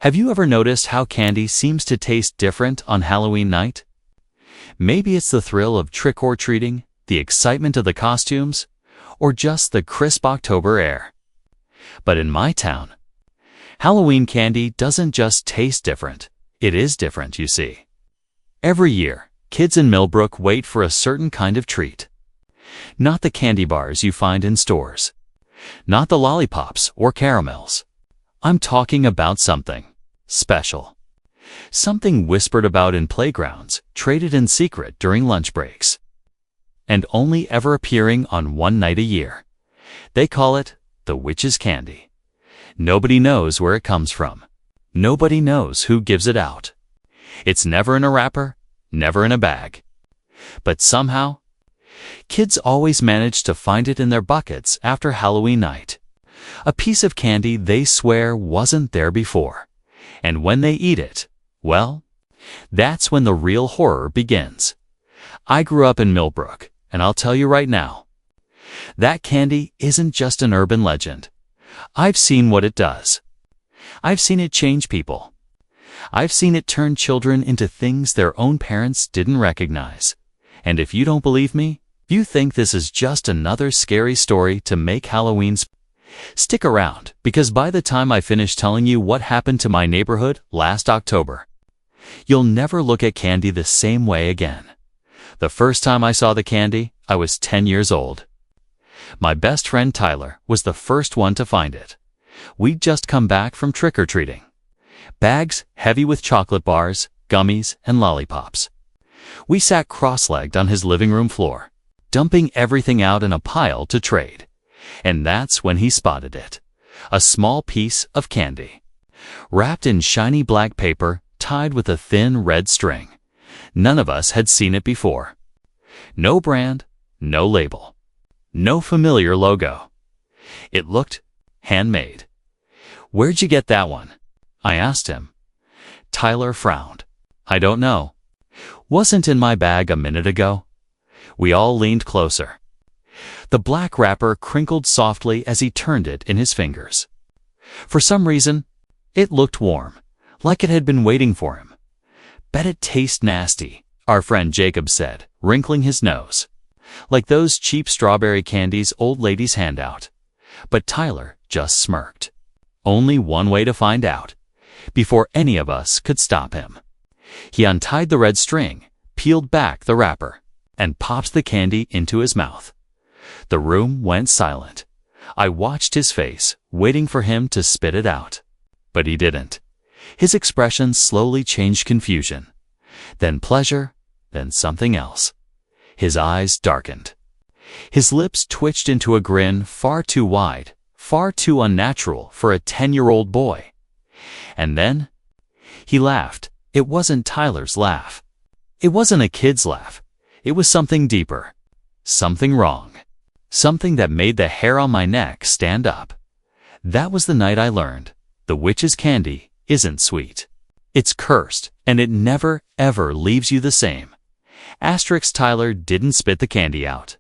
Have you ever noticed how candy seems to taste different on Halloween night? Maybe it's the thrill of trick-or-treating, the excitement of the costumes, or just the crisp October air. But in my town, Halloween candy doesn't just taste different, it is different, you see. Every year, kids in Millbrook wait for a certain kind of treat. Not the candy bars you find in stores. Not the lollipops or caramels. I'm talking about something special. Something whispered about in playgrounds, traded in secret during lunch breaks, and only ever appearing on one night a year. They call it the witch's candy. Nobody knows where it comes from. Nobody knows who gives it out. It's never in a wrapper, never in a bag. But somehow, kids always manage to find it in their buckets after Halloween night. A piece of candy they swear wasn't there before. And when they eat it, well, that's when the real horror begins. I grew up in Millbrook, and I'll tell you right now, that candy isn't just an urban legend. I've seen what it does. I've seen it change people. I've seen it turn children into things their own parents didn't recognize. And if you don't believe me, you think this is just another scary story to make Halloween stick around, because by the time I finish telling you what happened to my neighborhood last October, you'll never look at candy the same way again. The first time I saw the candy, I was 10 years old. My best friend Tyler was the first one to find it. We'd just come back from trick-or-treating. Bags heavy with chocolate bars, gummies, and lollipops. We sat cross-legged on his living room floor, dumping everything out in a pile to trade. And that's when he spotted it. A small piece of candy, wrapped in shiny black paper, tied with a thin red string. None of us had seen it before. No brand, no label, no familiar logo. It looked handmade. "Where'd you get that one?" I asked him. Tyler frowned. "I don't know. Wasn't in my bag a minute ago." We all leaned closer. The black wrapper crinkled softly as he turned it in his fingers. For some reason, it looked warm, like it had been waiting for him. "Bet it tastes nasty," our friend Jacob said, wrinkling his nose. "Like those cheap strawberry candies old ladies hand out." But Tyler just smirked. Only one way to find out, before any of us could stop him. He untied the red string, peeled back the wrapper, and popped the candy into his mouth. The room went silent. I watched his face, waiting for him to spit it out. But he didn't. His expression slowly changed confusion, then pleasure, then something else. His eyes darkened. His lips twitched into a grin far too wide, far too unnatural for a 10-year-old boy. And then he laughed. It wasn't Tyler's laugh. It wasn't a kid's laugh. It was something deeper, something wrong, something that made the hair on my neck stand up. That was the night I learned the witch's candy isn't sweet. It's cursed, and it never, ever leaves you the same. Tyler didn't spit the candy out.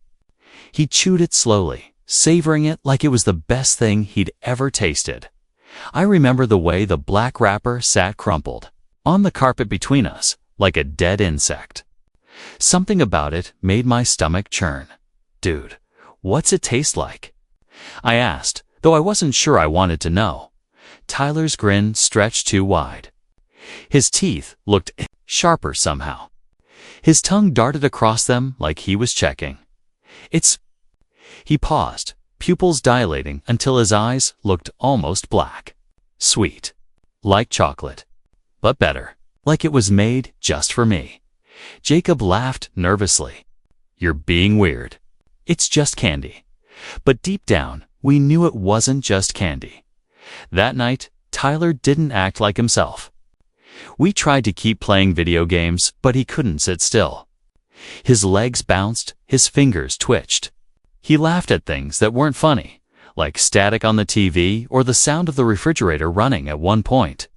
He chewed it slowly, savoring it like it was the best thing he'd ever tasted. I remember the way the black wrapper sat crumpled on the carpet between us, like a dead insect. Something about it made my stomach churn. "Dude, what's it taste like?" I asked, though I wasn't sure I wanted to know. Tyler's grin stretched too wide. His teeth looked sharper somehow. His tongue darted across them like he was checking. He paused, pupils dilating until his eyes looked almost black. "Sweet. Like chocolate. But better. Like it was made just for me." Jacob laughed nervously. "You're being weird. It's just candy." But deep down, we knew it wasn't just candy. That night, Tyler didn't act like himself. We tried to keep playing video games, but he couldn't sit still. His legs bounced, his fingers twitched. He laughed at things that weren't funny, like static on the TV or the sound of the refrigerator running at one point.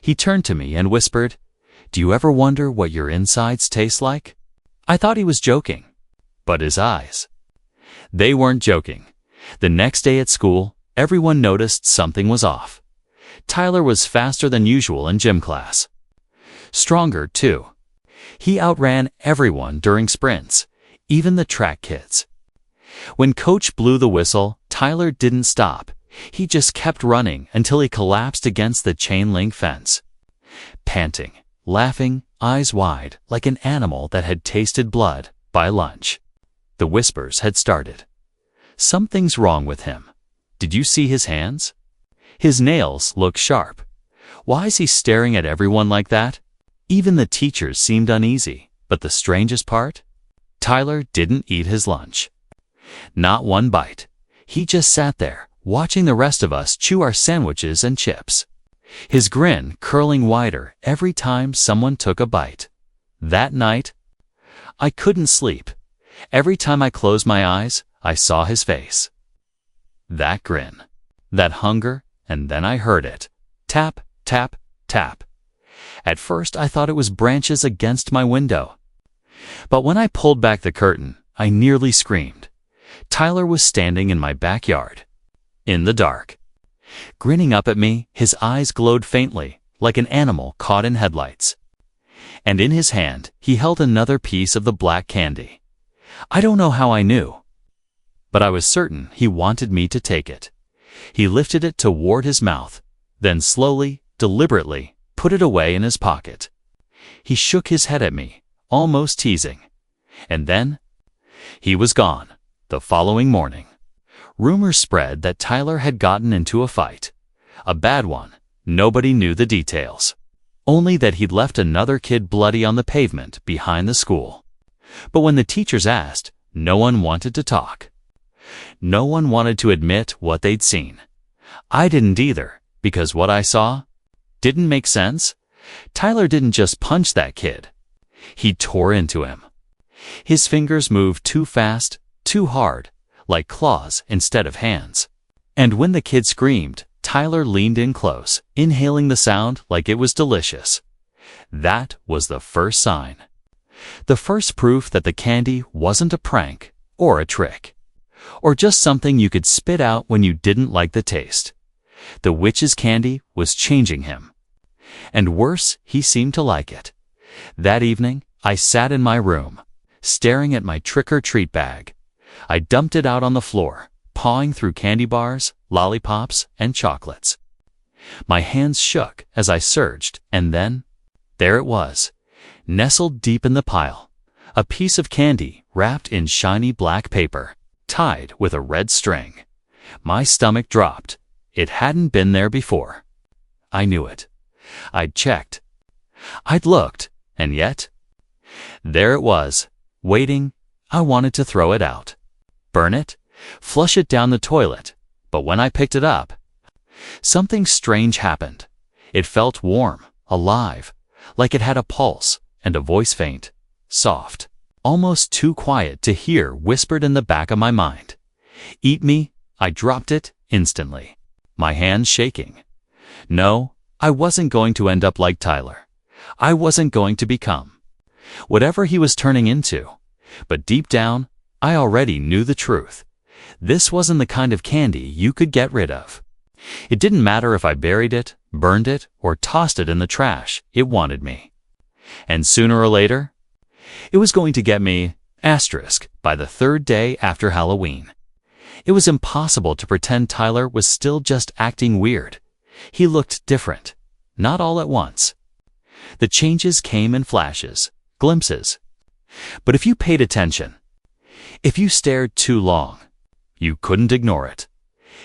He turned to me and whispered, "Do you ever wonder what your insides taste like?" I thought he was joking, but his eyes, they weren't joking. The next day at school, everyone noticed something was off. Tyler was faster than usual in gym class. Stronger, too. He outran everyone during sprints, even the track kids. When Coach blew the whistle, Tyler didn't stop. He just kept running until he collapsed against the chain-link fence. Panting, laughing, eyes wide, like an animal that had tasted blood by lunch. The whispers had started. Something's wrong with him. Did you see his hands? His nails look sharp. Why is he staring at everyone like that? Even the teachers seemed uneasy, but the strangest part? Tyler didn't eat his lunch. Not one bite. He just sat there, watching the rest of us chew our sandwiches and chips. His grin curling wider every time someone took a bite. That night, I couldn't sleep. Every time I closed my eyes, I saw his face. That grin, that hunger, and then I heard it. Tap, tap, tap. At first I thought it was branches against my window. But when I pulled back the curtain, I nearly screamed. Tyler was standing in my backyard, in the dark. Grinning up at me, his eyes glowed faintly, like an animal caught in headlights. And in his hand, he held another piece of the black candy. I don't know how I knew, but I was certain he wanted me to take it. He lifted it toward his mouth, then slowly, deliberately, put it away in his pocket. He shook his head at me, almost teasing. And then, he was gone. The following morning, rumors spread that Tyler had gotten into a fight. A bad one. Nobody knew the details. Only that he'd left another kid bloody on the pavement behind the school. But when the teachers asked, no one wanted to talk. No one wanted to admit what they'd seen. I didn't either, because what I saw didn't make sense. Tyler didn't just punch that kid. He tore into him. His fingers moved too fast, too hard, like claws instead of hands. And when the kid screamed, Tyler leaned in close, inhaling the sound like it was delicious. That was the first sign. The first proof that the candy wasn't a prank or a trick, or just something you could spit out when you didn't like the taste. The witch's candy was changing him. And worse, he seemed to like it. That evening, I sat in my room, staring at my trick-or-treat bag. I dumped it out on the floor, pawing through candy bars, lollipops, and chocolates. My hands shook as I searched, and then, there it was, nestled deep in the pile, a piece of candy wrapped in shiny black paper, tied with a red string. My stomach dropped. It hadn't been there before. I knew it. I'd checked. I'd looked, and yet, there it was, waiting. I wanted to throw it out. Burn it, flush it down the toilet, but when I picked it up, something strange happened. It felt warm, alive, like it had a pulse, and a voice faint, soft, almost too quiet to hear whispered in the back of my mind. Eat me. I dropped it instantly, my hands shaking. No, I wasn't going to end up like Tyler. I wasn't going to become whatever he was turning into. But deep down, I already knew the truth. This wasn't the kind of candy you could get rid of. It didn't matter if I buried it, burned it, or tossed it in the trash. It wanted me. And sooner or later, it was going to get me, by the third day after Halloween. It was impossible to pretend Tyler was still just acting weird. He looked different, not all at once. The changes came in flashes, glimpses. But if you paid attention, if you stared too long, you couldn't ignore it.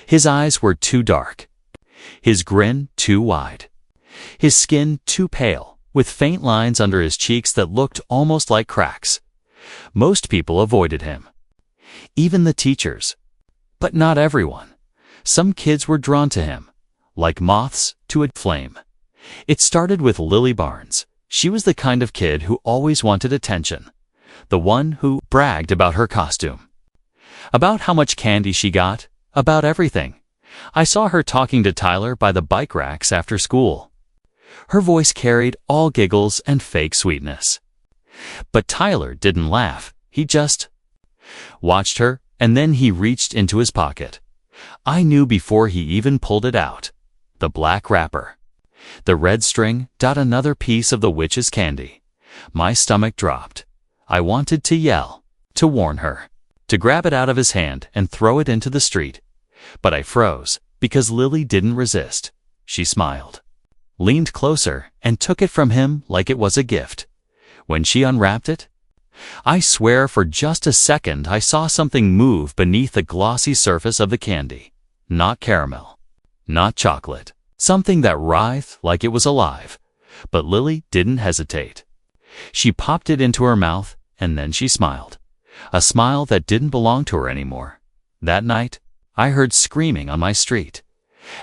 His eyes were too dark, his grin too wide, his skin too pale, with faint lines under his cheeks that looked almost like cracks. Most people avoided him, even the teachers. But not everyone. Some kids were drawn to him, like moths to a flame. It started with Lily Barnes. She was the kind of kid who always wanted attention, the one who bragged about her costume, about how much candy she got, about everything. I saw her talking to Tyler by the bike racks after school. Her voice carried all giggles and fake sweetness. But Tyler didn't laugh. He just watched her, and then he reached into his pocket. I knew before he even pulled it out. the black wrapper. The red string, another piece of the witch's candy. My stomach dropped. I wanted to yell, to warn her, to grab it out of his hand and throw it into the street. But I froze, because Lily didn't resist. She smiled, leaned closer, and took it from him like it was a gift. When she unwrapped it, I swear for just a second I saw something move beneath the glossy surface of the candy. Not caramel, not chocolate, something that writhed like it was alive. But Lily didn't hesitate. She popped it into her mouth, and then she smiled. A smile that didn't belong to her anymore. That night, I heard screaming on my street.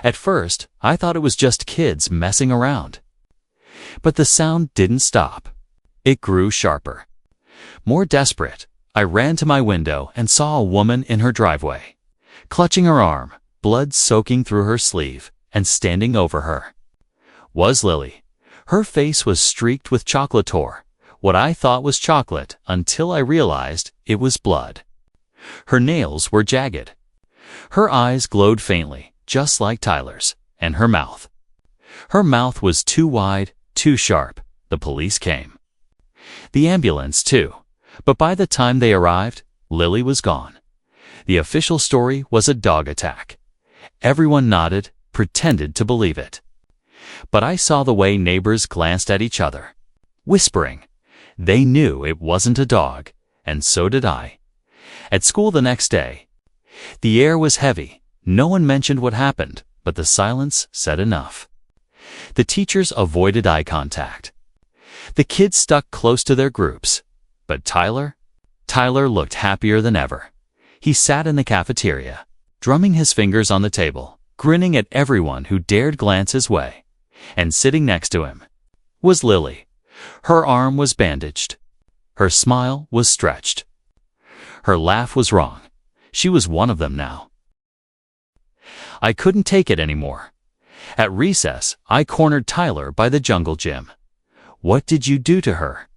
At first, I thought it was just kids messing around. But the sound didn't stop. It grew sharper. More desperate, I ran to my window and saw a woman in her driveway, clutching her arm, blood soaking through her sleeve, and standing over her was Lily. Her face was streaked with chocolate, what I thought was chocolate until I realized it was blood. Her nails were jagged. Her eyes glowed faintly, just like Tyler's, and her mouth. Her mouth was too wide, too sharp. The police came. The ambulance, too. But by the time they arrived, Lily was gone. The official story was a dog attack. Everyone nodded, pretended to believe it. But I saw the way neighbors glanced at each other, whispering. They knew it wasn't a dog, and so did I. At school the next day, the air was heavy. No one mentioned what happened, but the silence said enough. The teachers avoided eye contact. The kids stuck close to their groups. But Tyler looked happier than ever. He sat in the cafeteria, drumming his fingers on the table, grinning at everyone who dared glance his way. And sitting next to him was Lily. Her arm was bandaged. Her smile was stretched. Her laugh was wrong. She was one of them now. I couldn't take it anymore. At recess, I cornered Tyler by the jungle gym. "What did you do to her?"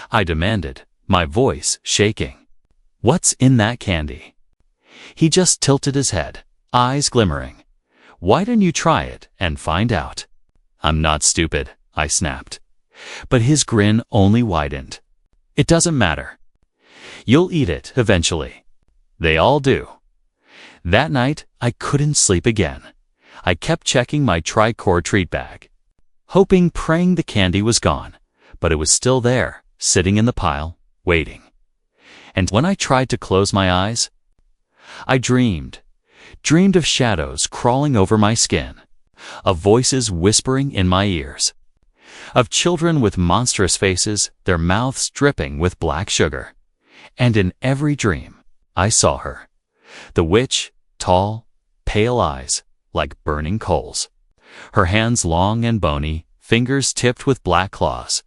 I demanded, my voice shaking. "What's in that candy?" He just tilted his head, eyes glimmering. "Why don't you try it and find out?" "I'm not stupid," I snapped. But his grin only widened. "It doesn't matter. You'll eat it eventually. They all do." That night, I couldn't sleep again. I kept checking my tricorn treat bag, hoping, praying the candy was gone, but it was still there, sitting in the pile, waiting. And when I tried to close my eyes, I dreamed of shadows crawling over my skin, of voices whispering in my ears, of children with monstrous faces, their mouths dripping with black sugar. And in every dream, I saw her, the witch, tall, pale eyes, like burning coals. Her hands long and bony, fingers tipped with black claws.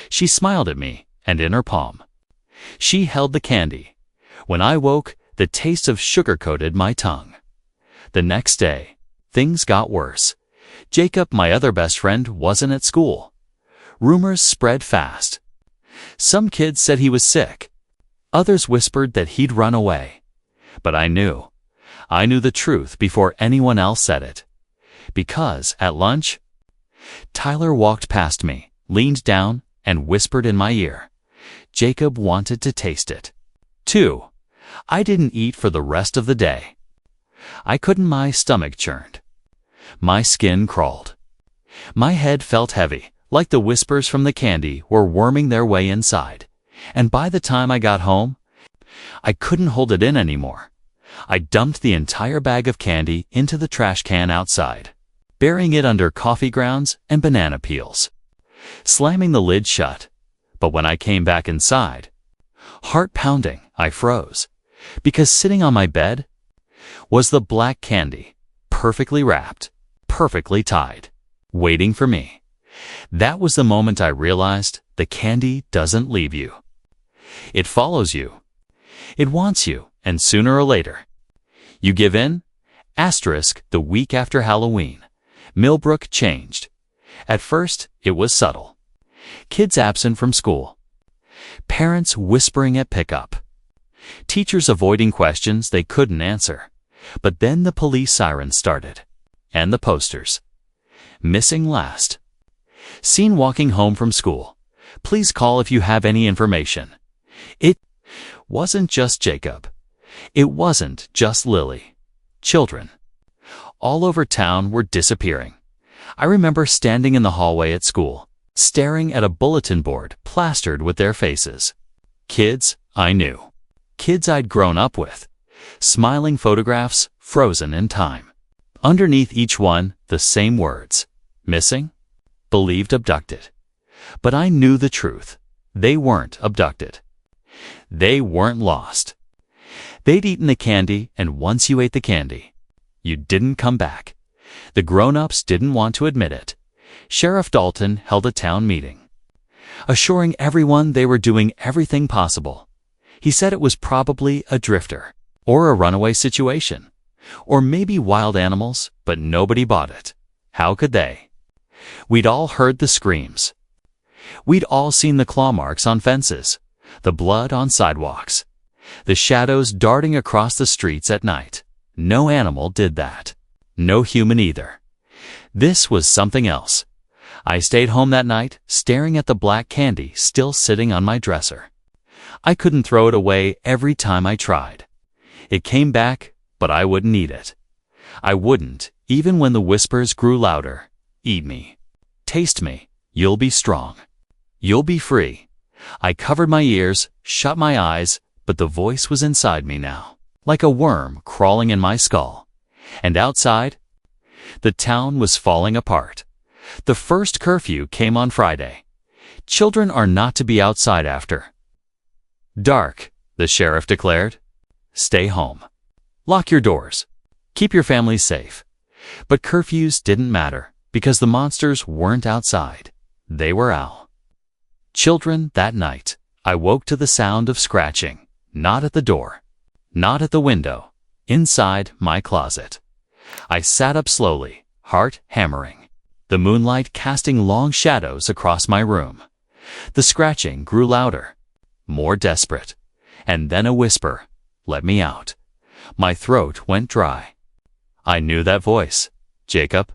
She smiled at me, and in her palm, she held the candy. When I woke, the taste of sugar coated my tongue. The next day, things got worse. Jacob, my other best friend, wasn't at school. Rumors spread fast. Some kids said he was sick. Others whispered that he'd run away. But I knew the truth before anyone else said it. Because, at lunch, Tyler walked past me, leaned down, and whispered in my ear. Jacob wanted to taste it, too. I didn't eat for the rest of the day. I couldn't. My stomach churned. My skin crawled. My head felt heavy, like the whispers from the candy were worming their way inside. And by the time I got home, I couldn't hold it in anymore. I dumped the entire bag of candy into the trash can outside, burying it under coffee grounds and banana peels, slamming the lid shut. But when I came back inside, heart pounding, I froze, because sitting on my bed was the black candy, perfectly wrapped, perfectly tied, waiting for me. That was the moment I realized the candy doesn't leave you. It follows you. It wants you, and sooner or later, you give in. The week after Halloween, Millbrook changed. At first, it was subtle. Kids absent from school. Parents whispering at pickup. Teachers avoiding questions they couldn't answer. But then the police sirens started. And the posters. Missing last. Seen walking home from school. Please call if you have any information. It wasn't just Jacob. It wasn't just Lily. Children all over town were disappearing. I remember standing in the hallway at school, staring at a bulletin board plastered with their faces. Kids I knew. Kids I'd grown up with. Smiling photographs frozen in time. Underneath each one, the same words. Missing? Believed abducted. But I knew the truth. They weren't abducted. They weren't lost. They'd eaten the candy, and once you ate the candy, you didn't come back. The grown-ups didn't want to admit it. Sheriff Dalton held a town meeting, assuring everyone they were doing everything possible. He said it was probably a drifter, or a runaway situation, or maybe wild animals, but nobody bought it. How could they? We'd all heard the screams. We'd all seen the claw marks on fences, the blood on sidewalks, the shadows darting across the streets at night. No animal did that. No human either. This was something else. I stayed home that night, staring at the black candy still sitting on my dresser. I couldn't throw it away every time I tried. It came back, but I wouldn't eat it. I wouldn't, even when the whispers grew louder. Eat me. Taste me. You'll be strong. You'll be free. I covered my ears, shut my eyes, but the voice was inside me now, like a worm crawling in my skull. And outside, the town was falling apart. The first curfew came on Friday. Children are not to be outside after dark, the sheriff declared. Stay home. Lock your doors. Keep your families safe. But curfews didn't matter, because the monsters weren't outside. They were out. Children, that night, I woke to the sound of scratching, not at the door, not at the window, inside my closet. I sat up slowly, heart hammering, the moonlight casting long shadows across my room. The scratching grew louder, more desperate, and then a whisper, "Let me out." My throat went dry. I knew that voice. Jacob.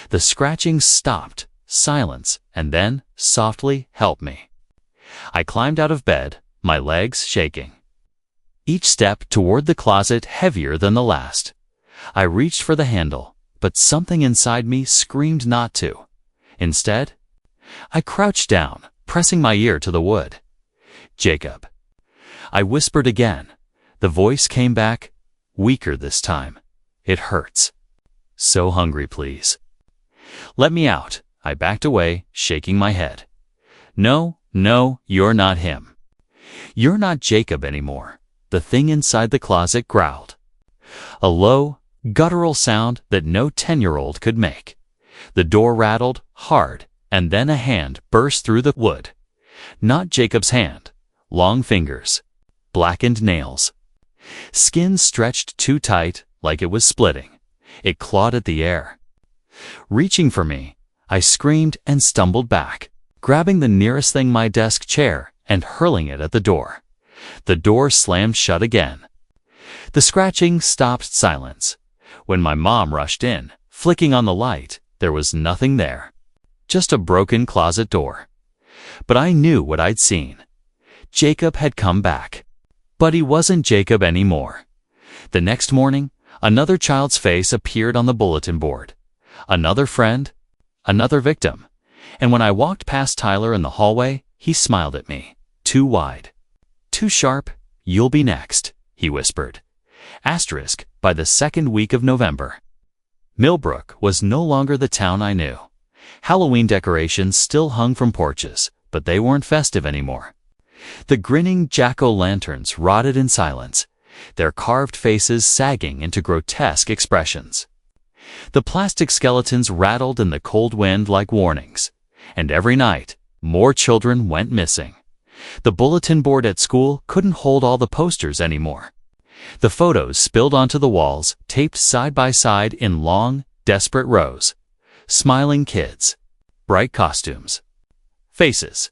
The scratching stopped, silence, and then, softly, "Help me." I climbed out of bed, my legs shaking. Each step toward the closet heavier than the last. I reached for the handle, but something inside me screamed not to. Instead, I crouched down, pressing my ear to the wood. Jacob. I whispered again. The voice came back, weaker this time. It hurts. So hungry, please. Let me out. I backed away, shaking my head. No, you're not him. You're not Jacob anymore. The thing inside the closet growled. A low, guttural sound that no 10-year-old could make. The door rattled, hard, and then a hand burst through the wood. Not Jacob's hand. Long fingers. Blackened nails. Skin stretched too tight, like it was splitting. It clawed at the air. Reaching for me, I screamed and stumbled back, grabbing the nearest thing, my desk chair, and hurling it at the door. The door slammed shut again. The scratching stopped. Silence. When my mom rushed in, flicking on the light, there was nothing there. Just a broken closet door. But I knew what I'd seen. Jacob had come back. But he wasn't Jacob anymore. The next morning, another child's face appeared on the bulletin board. Another friend, another victim. And when I walked past Tyler in the hallway, he smiled at me. Too wide. Too sharp. You'll be next, he whispered. Asterisk, by the second week of November. Millbrook was no longer the town I knew. Halloween decorations still hung from porches, but they weren't festive anymore. The grinning jack-o'-lanterns rotted in silence, their carved faces sagging into grotesque expressions. The plastic skeletons rattled in the cold wind like warnings, and every night, more children went missing. The bulletin board at school couldn't hold all the posters anymore. The photos spilled onto the walls, taped side by side in long, desperate rows. Smiling kids. Bright costumes. Faces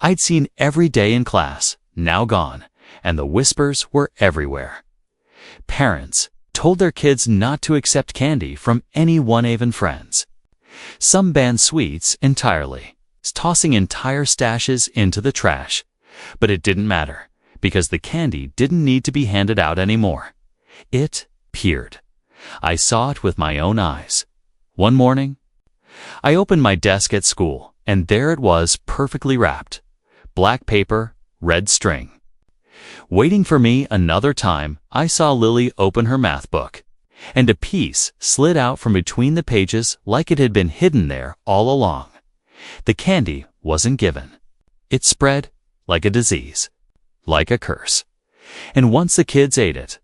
I'd seen every day in class, now gone, and the whispers were everywhere. Parents told their kids not to accept candy from any One Haven friends. Some banned sweets entirely, tossing entire stashes into the trash. But it didn't matter, because the candy didn't need to be handed out anymore. It appeared. I saw it with my own eyes. One morning, I opened my desk at school, and there it was, perfectly wrapped. Black paper, red string. Waiting for me another time, I saw Lily open her math book, and a piece slid out from between the pages like it had been hidden there all along. The candy wasn't given. It spread like a disease, like a curse. And once the kids ate it,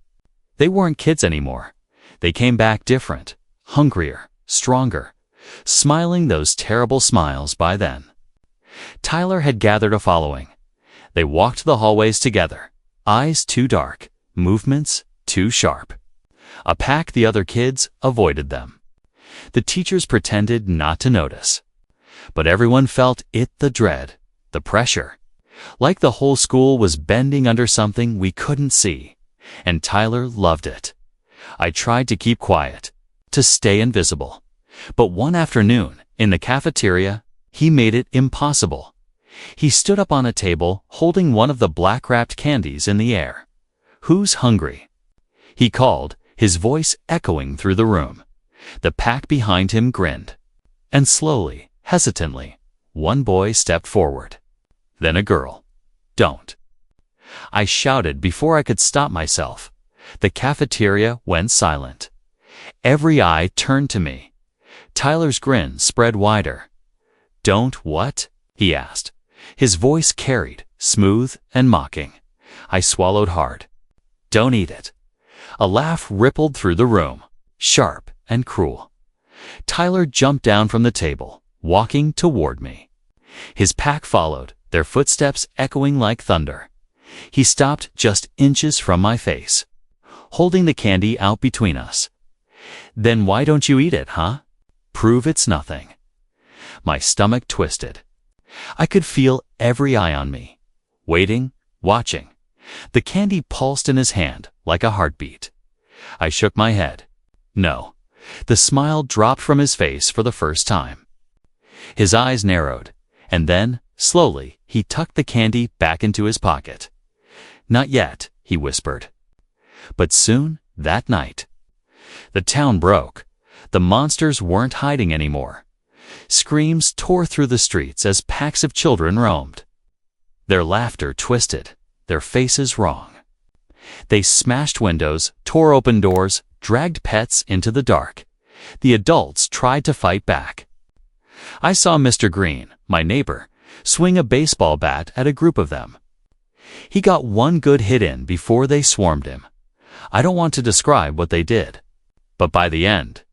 they weren't kids anymore. They came back different, hungrier, stronger, smiling those terrible smiles by then. Tyler had gathered a following. They walked the hallways together, eyes too dark, movements too sharp. A pack the other kids avoided them. The teachers pretended not to notice. But everyone felt it, the dread, the pressure. Like the whole school was bending under something we couldn't see. And Tyler loved it. I tried to keep quiet, to stay invisible. But one afternoon, in the cafeteria, he made it impossible. He stood up on a table, holding one of the black-wrapped candies in the air. "Who's hungry?" he called, his voice echoing through the room. The pack behind him grinned. And slowly, hesitantly, one boy stepped forward. Then a girl. "Don't." I shouted before I could stop myself. The cafeteria went silent. Every eye turned to me. Tyler's grin spread wider. "Don't what?" he asked. His voice carried, smooth and mocking. I swallowed hard. "Don't eat it." A laugh rippled through the room, sharp and cruel. Tyler jumped down from the table, walking toward me. His pack followed, their footsteps echoing like thunder. He stopped just inches from my face, holding the candy out between us. "Then why don't you eat it, huh? Prove it's nothing." My stomach twisted. I could feel every eye on me, waiting, watching. The candy pulsed in his hand like a heartbeat. I shook my head. No. The smile dropped from his face for the first time. His eyes narrowed, and then, slowly, he tucked the candy back into his pocket. "Not yet," he whispered. But soon, that night, the town broke. The monsters weren't hiding anymore. Screams tore through the streets as packs of children roamed. Their laughter twisted, their faces wrong. They smashed windows, tore open doors, dragged pets into the dark. The adults tried to fight back. I saw Mr. Green, my neighbor, swing a baseball bat at a group of them. He got one good hit in before they swarmed him. I don't want to describe what they did. But by the end,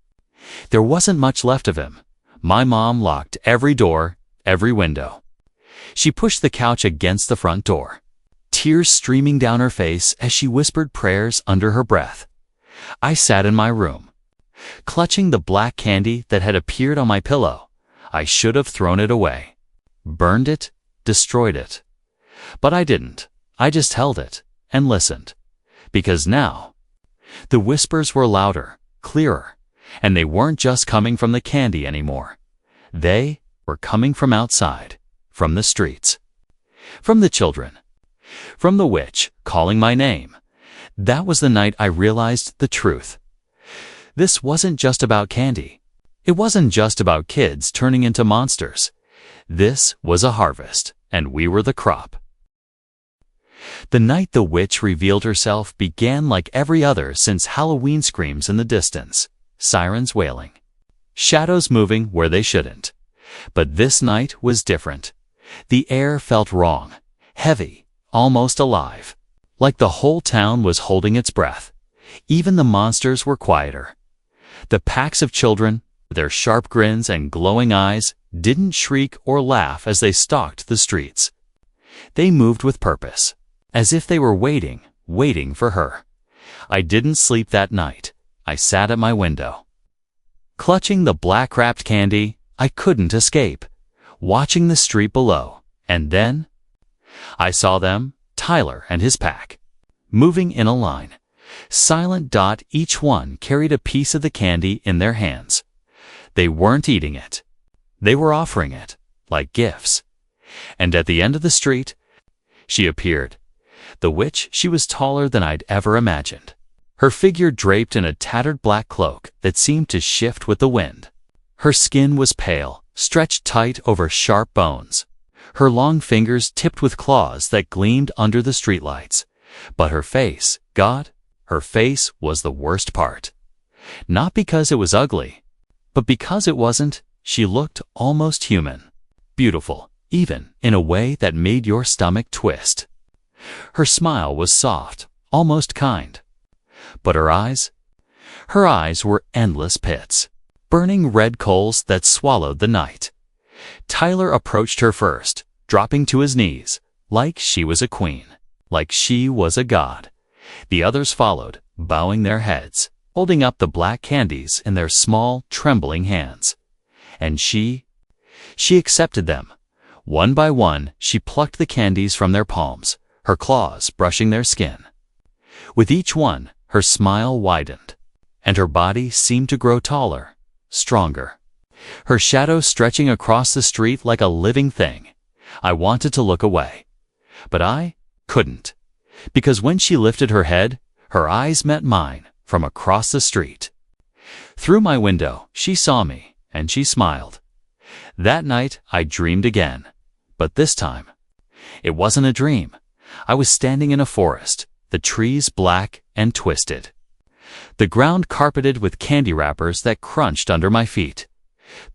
there wasn't much left of him. My mom locked every door, every window. She pushed the couch against the front door, tears streaming down her face as she whispered prayers under her breath. I sat in my room, clutching the black candy that had appeared on my pillow. I should have thrown it away, burned it, destroyed it. But I didn't. I just held it and listened. Because now, the whispers were louder, clearer, and they weren't just coming from the candy anymore. They were coming from outside, from the streets, from the children, from the witch calling my name. That was the night I realized the truth. This wasn't just about candy. It wasn't just about kids turning into monsters. This was a harvest, and we were the crop. The night the witch revealed herself began like every other since Halloween screams in the distance, sirens wailing, shadows moving where they shouldn't. But this night was different. The air felt wrong, heavy, almost alive, like the whole town was holding its breath. Even the monsters were quieter. The packs of children, their sharp grins and glowing eyes, didn't shriek or laugh as they stalked the streets. They moved with purpose, as if they were waiting for her. I didn't sleep that night. I sat at my window, clutching the black-wrapped candy. I couldn't escape, watching the street below. And then I saw them, Tyler and his pack, moving in a line. Silent. Each one carried a piece of the candy in their hands. They weren't eating it. They were offering it, like gifts. And at the end of the street, she appeared. The witch, she was taller than I'd ever imagined. Her figure draped in a tattered black cloak that seemed to shift with the wind. Her skin was pale, stretched tight over sharp bones. Her long fingers tipped with claws that gleamed under the streetlights. But her face, God, her face was the worst part. Not because it was ugly, but because it wasn't. She looked almost human. Beautiful, even in a way that made your stomach twist. Her smile was soft, almost kind. But her eyes were endless pits, burning red coals that swallowed the night. Tyler approached her first, dropping to his knees, like she was a queen, like she was a god. The others followed, bowing their heads, holding up the black candies in their small, trembling hands. And she accepted them. One by one, she plucked the candies from their palms, her claws brushing their skin. With each one, her smile widened, and her body seemed to grow taller, stronger. Her shadow stretching across the street like a living thing. I wanted to look away, but I couldn't, because when she lifted her head, her eyes met mine from across the street. Through my window, she saw me, and she smiled. That night, I dreamed again, but this time, it wasn't a dream. I was standing in a forest, the trees black and twisted, the ground carpeted with candy wrappers that crunched under my feet.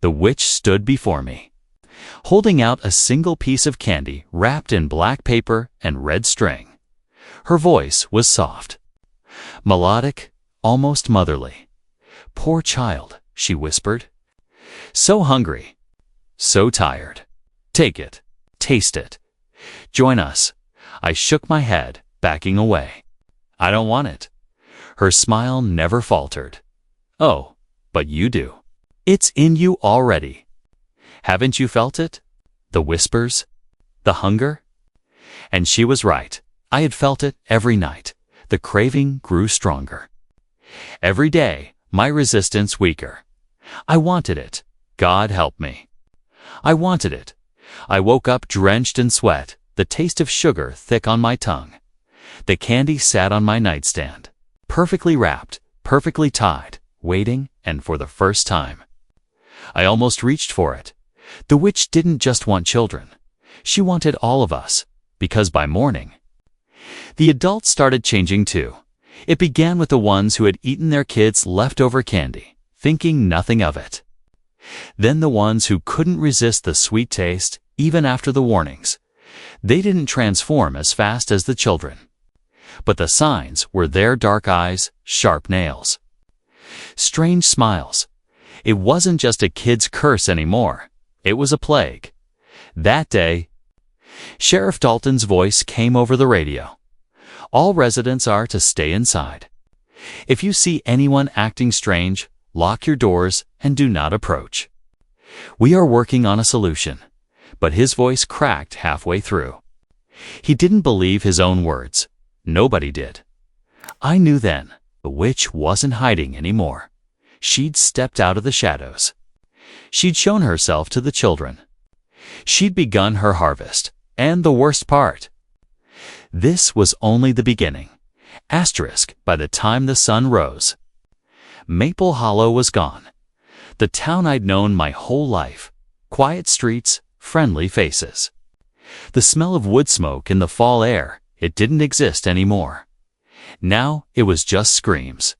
The witch stood before me, holding out a single piece of candy wrapped in black paper and red string. Her voice was soft, melodic, almost motherly. "Poor child," she whispered. "So hungry, so tired. Take it, taste it. Join us." I shook my head, backing away. "I don't want it." Her smile never faltered. "Oh, but you do. It's in you already. Haven't you felt it? The whispers, the hunger?" And she was right. I had felt it every night. The craving grew stronger. Every day, my resistance weaker. I wanted it. God help me. I wanted it. I woke up drenched in sweat, the taste of sugar thick on my tongue. The candy sat on my nightstand, perfectly wrapped, perfectly tied, waiting, and for the first time. I almost reached for it. The witch didn't just want children. She wanted all of us, because by morning, the adults started changing too. It began with the ones who had eaten their kids' leftover candy, thinking nothing of it. Then the ones who couldn't resist the sweet taste, even after the warnings. They didn't transform as fast as the children. But the signs were their dark eyes, sharp nails, strange smiles. It wasn't just a kid's curse anymore. It was a plague. That day, Sheriff Dalton's voice came over the radio. "All residents are to stay inside. If you see anyone acting strange, lock your doors and do not approach. We are working on a solution." But his voice cracked halfway through. He didn't believe his own words. Nobody did. I knew then the witch wasn't hiding anymore. She'd stepped out of the shadows. She'd shown herself to the children. She'd begun her harvest. And the worst part, this was only the beginning. Asterisk, by the time the sun rose, Maple Hollow was gone. The town I'd known my whole life. Quiet streets, friendly faces. The smell of wood smoke in the fall air, it didn't exist anymore. Now it was just screams,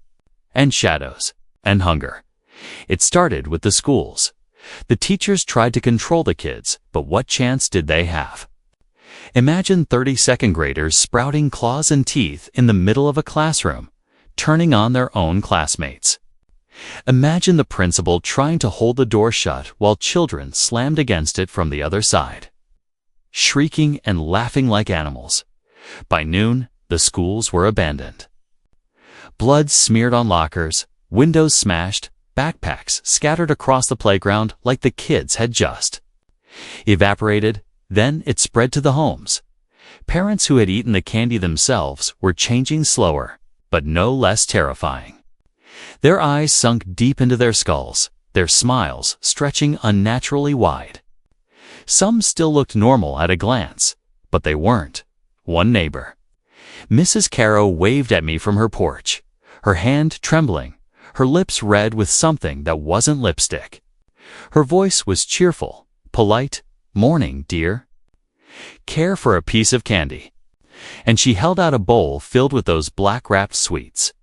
and shadows, and hunger. It started with the schools. The teachers tried to control the kids, but what chance did they have? Imagine 30 second graders sprouting claws and teeth in the middle of a classroom, turning on their own classmates. Imagine the principal trying to hold the door shut while children slammed against it from the other side, shrieking and laughing like animals. By noon, the schools were abandoned. Blood smeared on lockers, windows smashed, backpacks scattered across the playground like the kids had just evaporated. Then it spread to the homes. Parents who had eaten the candy themselves were changing slower, but no less terrifying. Their eyes sunk deep into their skulls, their smiles stretching unnaturally wide. Some still looked normal at a glance, but they weren't. One neighbor, Mrs. Caro, waved at me from her porch, her hand trembling, her lips red with something that wasn't lipstick. Her voice was cheerful, polite. "Morning, dear. Care for a piece of candy?" And she held out a bowl filled with those black-wrapped sweets.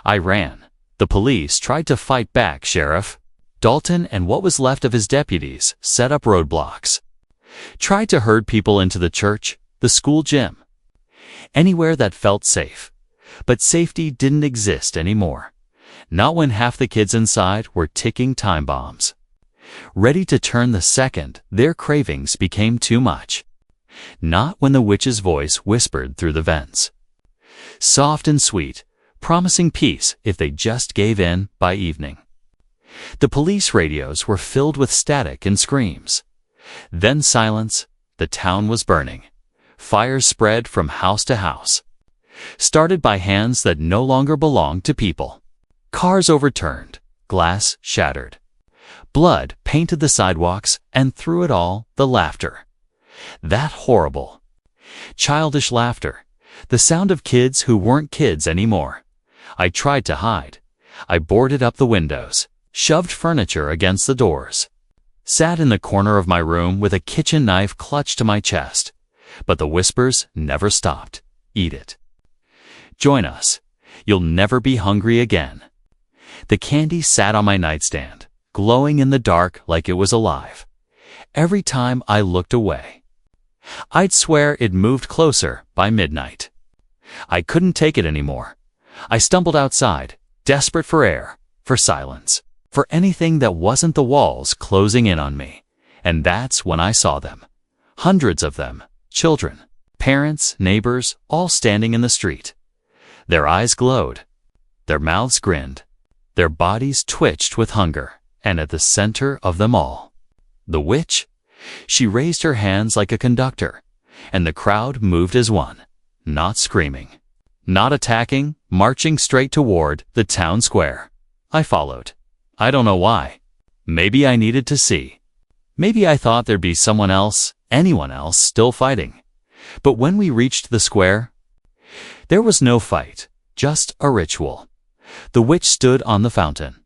I ran. The police tried to fight back, Sheriff. Dalton and what was left of his deputies set up roadblocks. Tried to herd people into the church, the school gym. Anywhere that felt safe. But safety didn't exist anymore. Not when half the kids inside were ticking time bombs. Ready to turn the second their cravings became too much. Not when the witch's voice whispered through the vents. Soft and sweet, promising peace if they just gave in by evening. The police radios were filled with static and screams. Then silence. The town was burning. Fires spread from house to house. Started by hands that no longer belonged to people. Cars overturned, glass shattered. Blood painted the sidewalks, and through it all, the laughter. That horrible, childish laughter. The sound of kids who weren't kids anymore. I tried to hide. I boarded up the windows, shoved furniture against the doors. Sat in the corner of my room with a kitchen knife clutched to my chest. But the whispers never stopped. Eat it. Join us. You'll never be hungry again. The candy sat on my nightstand, glowing in the dark like it was alive. Every time I looked away, I'd swear it moved closer by midnight. I couldn't take it anymore. I stumbled outside, desperate for air, for silence, for anything that wasn't the walls closing in on me. And that's when I saw them. Hundreds of them, children, parents, neighbors, all standing in the street. Their eyes glowed. Their mouths grinned. Their bodies twitched with hunger. And at the center of them all, the witch. She raised her hands like a conductor, and the crowd moved as one, not screaming, not attacking, marching straight toward the town square. I followed. I don't know why. Maybe I needed to see. Maybe I thought there'd be someone else, anyone else, still fighting. But when we reached the square, there was no fight, just a ritual. The witch stood on the fountain.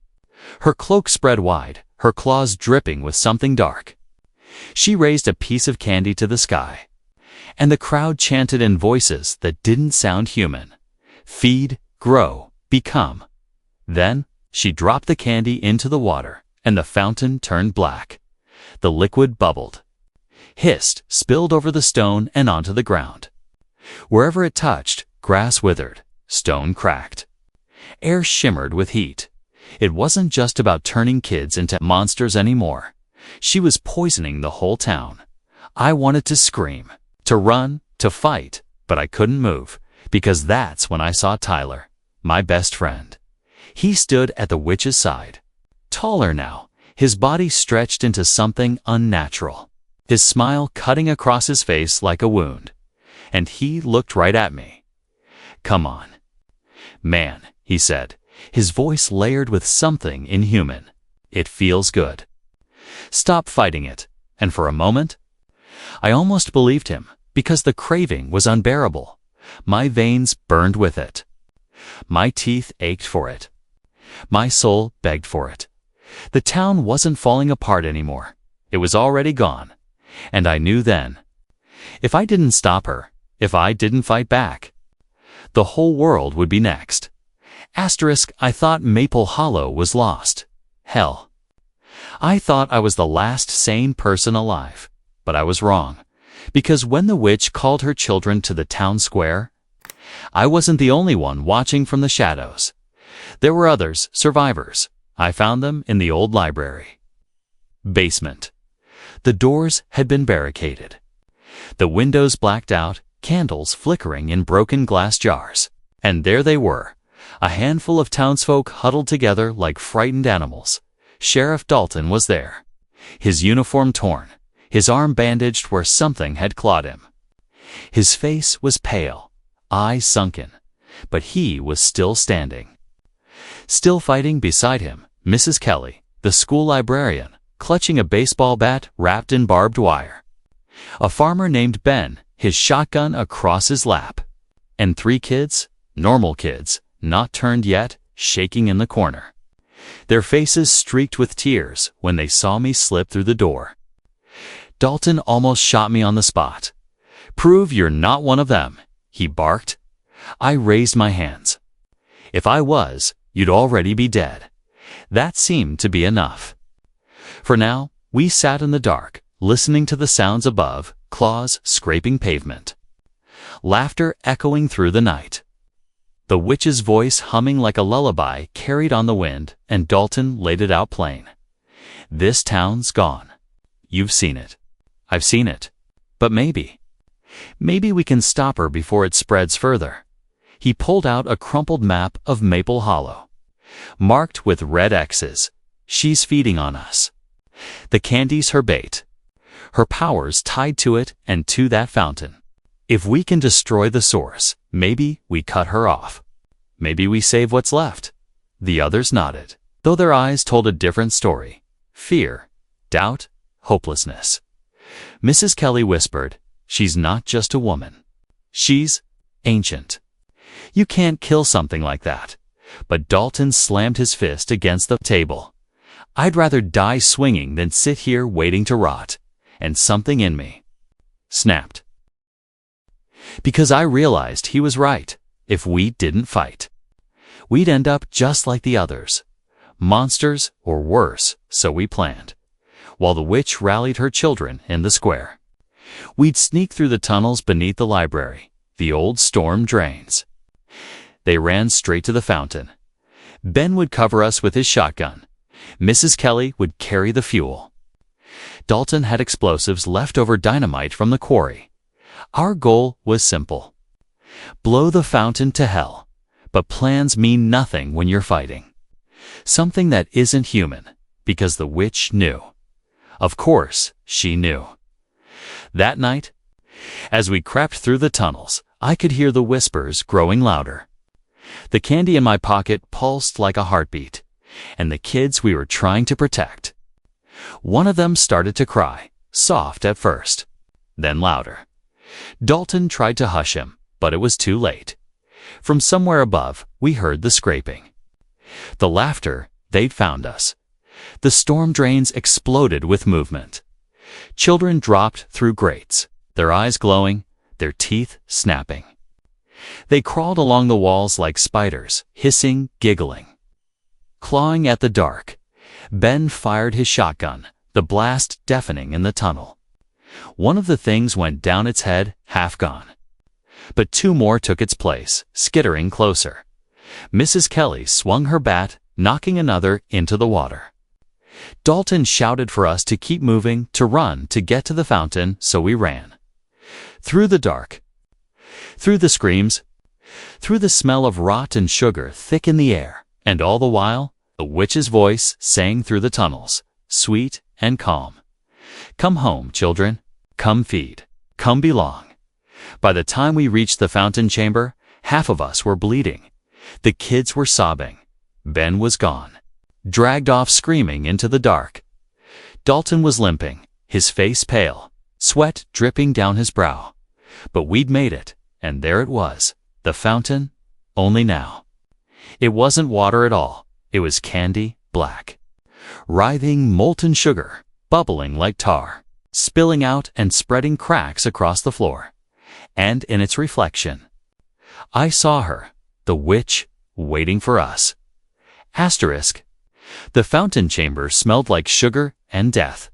Her cloak spread wide, her claws dripping with something dark. She raised a piece of candy to the sky, and the crowd chanted in voices that didn't sound human. Feed, grow, become. Then, she dropped the candy into the water, and the fountain turned black. The liquid bubbled, hissed, spilled over the stone and onto the ground. Wherever it touched, grass withered, stone cracked. Air shimmered with heat. It wasn't just about turning kids into monsters anymore. She was poisoning the whole town. I wanted to scream, to run, to fight, but I couldn't move, because that's when I saw Tyler, my best friend. He stood at the witch's side, taller now, his body stretched into something unnatural, his smile cutting across his face like a wound. And he looked right at me. "Come on, man," he said, his voice layered with something inhuman. "It feels good. Stop fighting it." And for a moment, I almost believed him, because the craving was unbearable. My veins burned with it. My teeth ached for it. My soul begged for it. The town wasn't falling apart anymore. It was already gone. And I knew then, if I didn't stop her, if I didn't fight back, the whole world would be next. Asterisk, I thought Maple Hollow was lost. Hell. I thought I was the last sane person alive. But I was wrong. Because when the witch called her children to the town square, I wasn't the only one watching from the shadows. There were others, survivors. I found them in the old library. Basement. The doors had been barricaded. The windows blacked out, candles flickering in broken glass jars. And there they were, a handful of townsfolk huddled together like frightened animals. Sheriff Dalton was there, his uniform torn, his arm bandaged where something had clawed him. His face was pale, eyes sunken, but he was still standing. Still fighting beside him, Mrs. Kelly, the school librarian, clutching a baseball bat wrapped in barbed wire. A farmer named Ben, his shotgun across his lap. And 3 kids, normal kids, not turned yet, shaking in the corner. Their faces streaked with tears when they saw me slip through the door. Dalton almost shot me on the spot. "Prove you're not one of them," he barked. I raised my hands. "If I was, you'd already be dead." That seemed to be enough. For now, we sat in the dark, listening to the sounds above, claws scraping pavement. Laughter echoing through the night. The witch's voice humming like a lullaby carried on the wind, and Dalton laid it out plain. "This town's gone. You've seen it. I've seen it. But maybe we can stop her before it spreads further." He pulled out a crumpled map of Maple Hollow, marked with red X's. "She's feeding on us. The candy's her bait. Her power's tied to it and to that fountain. If we can destroy the source, maybe we cut her off. Maybe we save what's left." The others nodded, though their eyes told a different story. Fear, doubt, hopelessness. Mrs. Kelly whispered, "She's not just a woman. She's ancient. You can't kill something like that." But Dalton slammed his fist against the table. "I'd rather die swinging than sit here waiting to rot." And something in me snapped. Because I realized he was right. If we didn't fight, we'd end up just like the others. Monsters or worse, so we planned. While the witch rallied her children in the square, we'd sneak through the tunnels beneath the library, the old storm drains. They ran straight to the fountain. Ben would cover us with his shotgun. Mrs. Kelly would carry the fuel. Dalton had explosives leftover dynamite from the quarry. Our goal was simple. Blow the fountain to hell. But plans mean nothing when you're fighting something that isn't human, because the witch knew. Of course, she knew. That night, as we crept through the tunnels, I could hear the whispers growing louder. The candy in my pocket pulsed like a heartbeat, and the kids we were trying to protect. One of them started to cry, soft at first, then louder. Dalton tried to hush him, but it was too late. From somewhere above, we heard the scraping. The laughter, they'd found us. The storm drains exploded with movement. Children dropped through grates, their eyes glowing, their teeth snapping. They crawled along the walls like spiders, hissing, giggling. Clawing at the dark, Ben fired his shotgun, the blast deafening in the tunnel. One of the things went down its head, half gone. But 2 more took its place, skittering closer. Mrs. Kelly swung her bat, knocking another into the water. Dalton shouted for us to keep moving, to run, to get to the fountain, so we ran. Through the dark, through the screams, through the smell of rot and sugar thick in the air, and all the while, the witch's voice sang through the tunnels, sweet and calm. "Come home, children. Come feed. Come belong." By the time we reached the fountain chamber, half of us were bleeding. The kids were sobbing. Ben was gone, dragged off screaming into the dark. Dalton was limping, his face pale, sweat dripping down his brow. But we'd made it, and there it was, the fountain, only now. It wasn't water at all, it was candy, black. Writhing molten sugar, bubbling like tar, spilling out and spreading cracks across the floor. And in its reflection, I saw her, the witch, waiting for us. Asterisk. The fountain chamber smelled like sugar and death.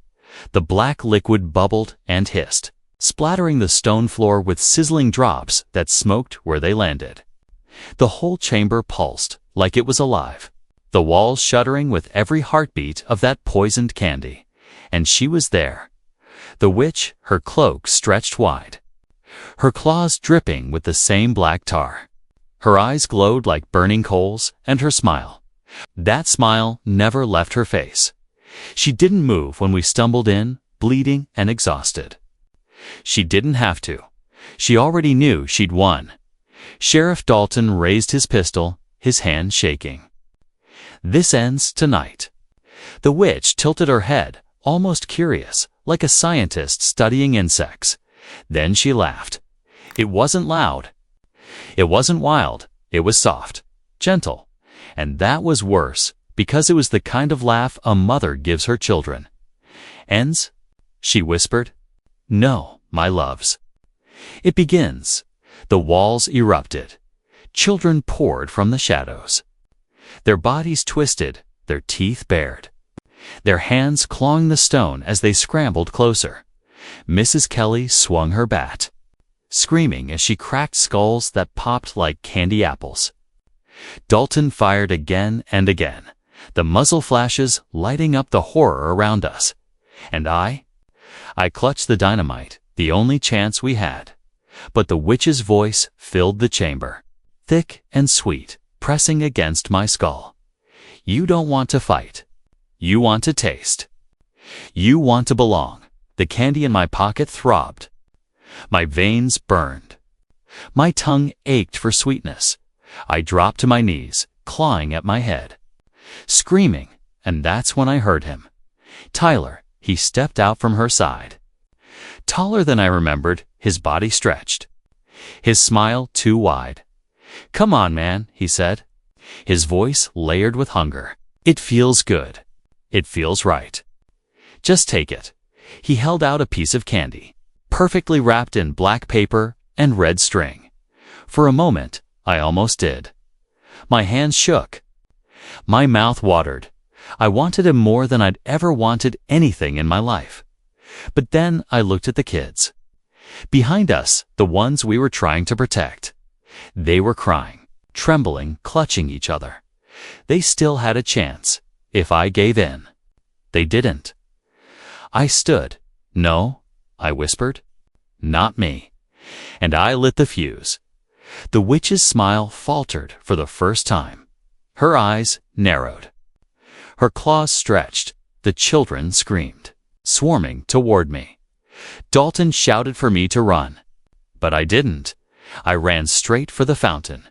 The black liquid bubbled and hissed, splattering the stone floor with sizzling drops that smoked where they landed. The whole chamber pulsed like it was alive, the walls shuddering with every heartbeat of that poisoned candy. And she was there. The witch, her cloak stretched wide, her claws dripping with the same black tar. Her eyes glowed like burning coals, and her smile. That smile never left her face. She didn't move when we stumbled in, bleeding and exhausted. She didn't have to. She already knew she'd won. Sheriff Dalton raised his pistol, his hand shaking. "This ends tonight. The witch tilted her head, almost curious, like a scientist studying insects. Then she laughed. It wasn't loud. It wasn't wild. It was soft, gentle. And that was worse, because it was the kind of laugh a mother gives her children. "Ends?" she whispered. "No, my loves. It begins." The walls erupted. Children poured from the shadows. Their bodies twisted, their teeth bared. Their hands clawing the stone as they scrambled closer. Mrs. Kelly swung her bat, screaming as she cracked skulls that popped like candy apples. Dalton fired again and again, the muzzle flashes lighting up the horror around us. And I clutched the dynamite, the only chance we had. But the witch's voice filled the chamber, thick and sweet, pressing against my skull. "You don't want to fight. You want to taste. You want to belong." The candy in my pocket throbbed. My veins burned. My tongue ached for sweetness. I dropped to my knees, clawing at my head, screaming, and that's when I heard him. Tyler, he stepped out from her side. Taller than I remembered, his body stretched. His smile too wide. "Come on, man," he said. His voice layered with hunger. "It feels good. It feels right. Just take it." He held out a piece of candy, perfectly wrapped in black paper and red string. For a moment, I almost did. My hands shook. My mouth watered. I wanted him more than I'd ever wanted anything in my life. But then I looked at the kids. Behind us, the ones we were trying to protect. They were crying, trembling, clutching each other. They still had a chance, if I gave in. They didn't. I stood. "No," I whispered. "Not me." And I lit the fuse. The witch's smile faltered for the first time. Her eyes narrowed. Her claws stretched. The children screamed, swarming toward me. Dalton shouted for me to run. But I didn't. I ran straight for the fountain.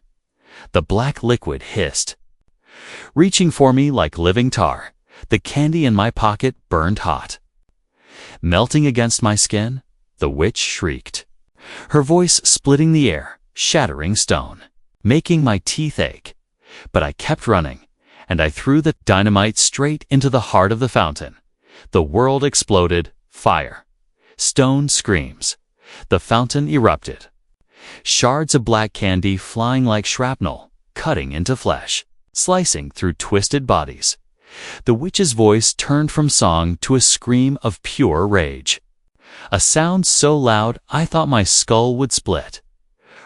The black liquid hissed, reaching for me like living tar. The candy in my pocket burned hot. Melting against my skin, the witch shrieked, her voice splitting the air, shattering stone, making my teeth ache. But I kept running, and I threw the dynamite straight into the heart of the fountain. The world exploded, fire, stone screams. The fountain erupted. Shards of black candy flying like shrapnel, cutting into flesh, slicing through twisted bodies. The witch's voice turned from song to a scream of pure rage. A sound so loud I thought my skull would split.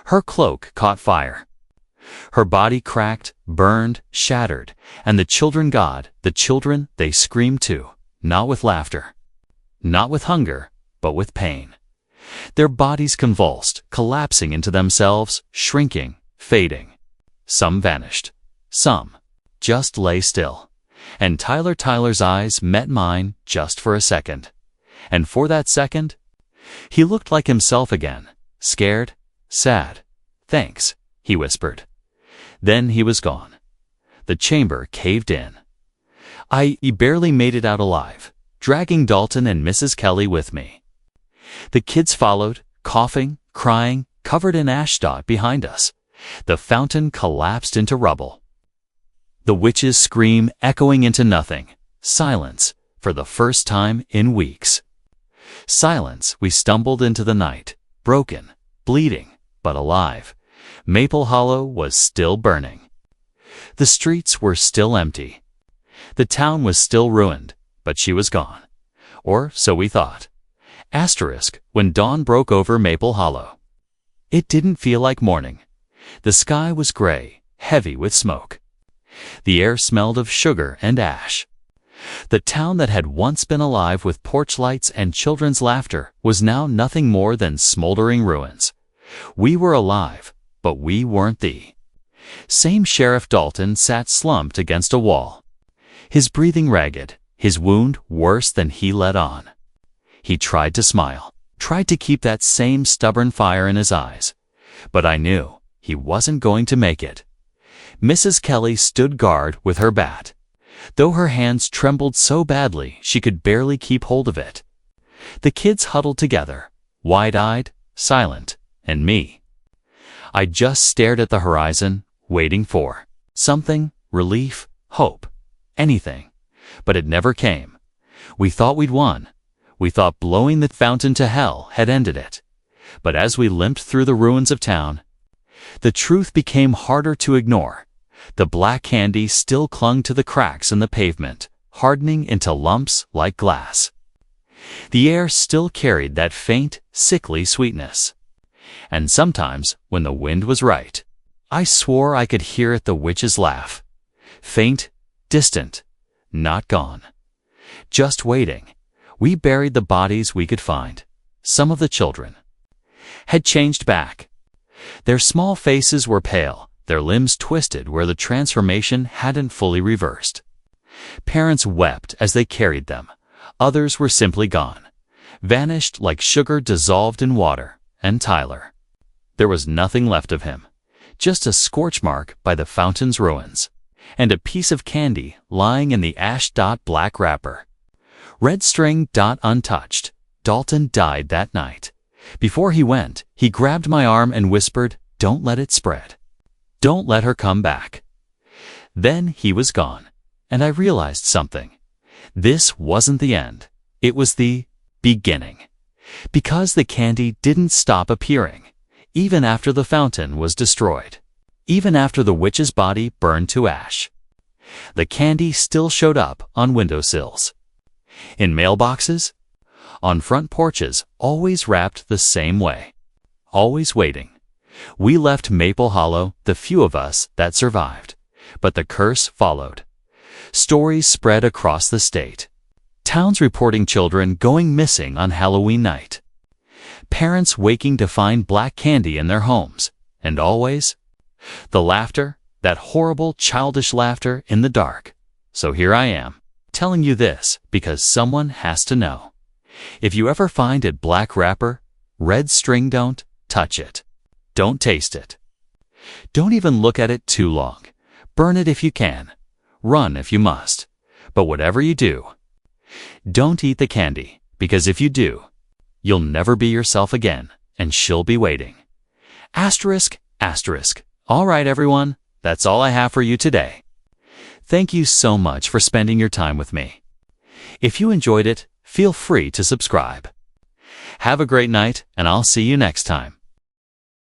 Her cloak caught fire. Her body cracked, burned, shattered, and the children, they screamed too, not with laughter, not with hunger, but with pain. Their bodies convulsed, collapsing into themselves, shrinking, fading. Some vanished. Some just lay still. And Tyler's eyes met mine just for a second. And for that second, he looked like himself again, scared, sad. "Thanks," he whispered. Then he was gone. The chamber caved in. I barely made it out alive, dragging Dalton and Mrs. Kelly with me. The kids followed, coughing, crying, covered in ashdot behind us. The fountain collapsed into rubble. The witch's scream echoing into nothing. Silence, for the first time in weeks. Silence. We stumbled into the night, broken, bleeding, but alive. Maple Hollow was still burning. The streets were still empty. The town was still ruined, but she was gone. Or so we thought. Asterisk, when dawn broke over Maple Hollow. It didn't feel like morning. The sky was gray, heavy with smoke. The air smelled of sugar and ash. The town that had once been alive with porch lights and children's laughter was now nothing more than smoldering ruins. We were alive, but we weren't the same. Sheriff Dalton sat slumped against a wall, his breathing ragged, his wound worse than he let on. He tried to smile, tried to keep that same stubborn fire in his eyes, but I knew he wasn't going to make it. Mrs. Kelly stood guard with her bat. though her hands trembled so badly she could barely keep hold of it. The kids huddled together, wide-eyed, silent, and me. I just stared at the horizon, waiting for something, relief, hope, anything. But it never came. We thought we'd won. We thought blowing the fountain to hell had ended it. But as we limped through the ruins of town, the truth became harder to ignore. The black candy still clung to the cracks in the pavement, hardening into lumps like glass. The air still carried that faint, sickly sweetness. And sometimes, when the wind was right, I swore I could hear the witch's laugh. Faint, distant, not gone. Just waiting. We buried the bodies we could find. Some of the children had changed back. Their small faces were pale, their limbs twisted where the transformation hadn't fully reversed. Parents wept as they carried them. Others were simply gone, vanished like sugar dissolved in water. And Tyler. There was nothing left of him, just a scorch mark by the fountain's ruins, and a piece of candy lying in the ash-black wrapper. Red string untouched. Dalton died that night. Before he went, he grabbed my arm and whispered, "Don't let it spread. Don't let her come back." Then he was gone, and I realized something. This wasn't the end. It was the beginning. Because the candy didn't stop appearing, even after the fountain was destroyed, even after the witch's body burned to ash. The candy still showed up on windowsills, in mailboxes, on front porches, always wrapped the same way, always waiting. We left Maple Hollow, the few of us that survived, but the curse followed. Stories spread across the state. Towns reporting children going missing on Halloween night. Parents waking to find black candy in their homes. And always, the laughter, that horrible childish laughter in the dark. So here I am, telling you this because someone has to know. If you ever find a black wrapper, red string, don't touch it. Don't taste it. Don't even look at it too long. Burn it if you can. Run if you must. But whatever you do, don't eat the candy, because if you do, you'll never be yourself again, and she'll be waiting. Asterisk, asterisk. All right, everyone, that's all I have for you today. Thank you so much for spending your time with me. If you enjoyed it, feel free to subscribe. Have a great night, and I'll see you next time.